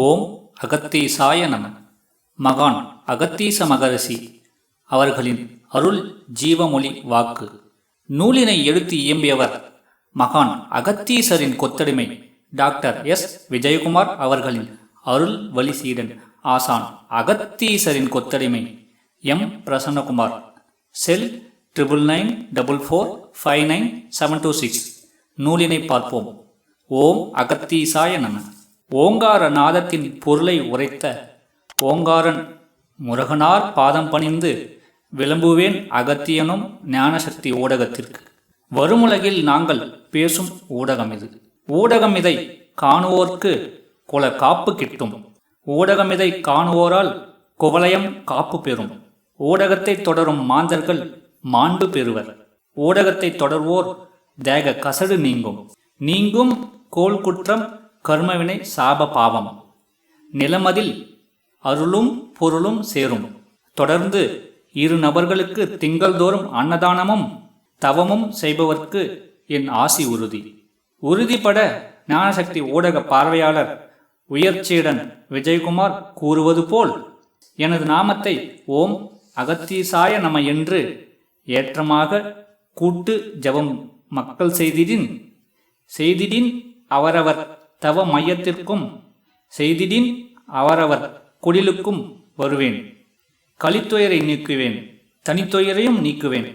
ஓம் அகத்தீசாய நம. மகான் அகத்தீச மகரிஷி அவர்களின் அருள் ஜீவமொழி வாக்கு. நூலினை எடுத்து இயம்பியவர் மகான் அகத்தீசரின் கொத்தடிமை டாக்டர் எஸ். விஜயகுமார் அவர்களின் அருள் வழி சீடன் ஆசான் அகத்தீசரின் கொத்தடிமை எம். பிரசன்னகுமார். செல் 9994459726. நூலினை பார்ப்போம். ஓம் அகத்தீசாய நம. ஓங்கார நாதத்தின் பொருளை உரைத்த ஓங்காரன் முருகனார் பாதம் பணிந்து விளம்புவேன் அகத்தியனும் ஞானசக்தி ஊடகத்திற்கு. வருமுலகில் நாங்கள் பேசும் ஊடகம் இது. ஊடகம் இதை காணுவோர்க்கு குல காப்பு கிட்டும். ஊடகம் இதை காணுவோரால் குவலயம் காப்பு பெறும். ஊடகத்தை தொடரும் மாந்தர்கள் மாண்பு பெறுவர். ஊடகத்தை தொடர்வோர் தேக கசடு நீங்கும் கோல் குற்றம் கர்மவினை சாப பாவம். நிலமதில் அருளும் பொருளும் சேரும். தொடர்ந்து 2 நபர்களுக்கு திங்கள்தோறும் அன்னதானமும் தவமும் செய்பவர்க்கு என் ஆசி உறுதி. உறுதிப்பட ஞானசக்தி ஊடக பார்வையாளர் உயர்ச்சீடன் விஜயகுமார் கூறுவது போல் எனது நாமத்தை ஓம் அகத்தீசாய நம என்று ஏற்றமாக கூட்டு ஜபம் மக்கள் செய்திடின் அவரவர் தவ மையத்திற்கும் செய்திடின் அவரவர் குடிலுக்கும் வருவேன். கலித்துயரை நீக்குவேன், தனித்துயரையும் நீக்குவேன்,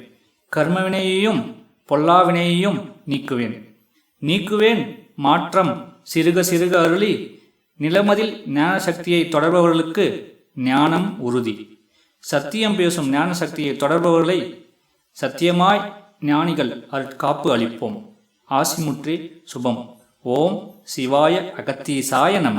கர்மவினையையும் பொல்லாவினையையும் நீக்குவேன். மாற்றம் சிறுக சிறுக அருளி நிலமதில் ஞானசக்தியை தொடர்பவர்களுக்கு ஞானம் உறுதி. சத்தியம் பேசும் ஞானசக்தியை தொடர்பவர்களை சத்தியமாய் ஞானிகள் அருட்காப்பு அளிப்போம். ஆசிமுற்றி சுபம். ஓம் சிவாய அகத்தீசாய நம.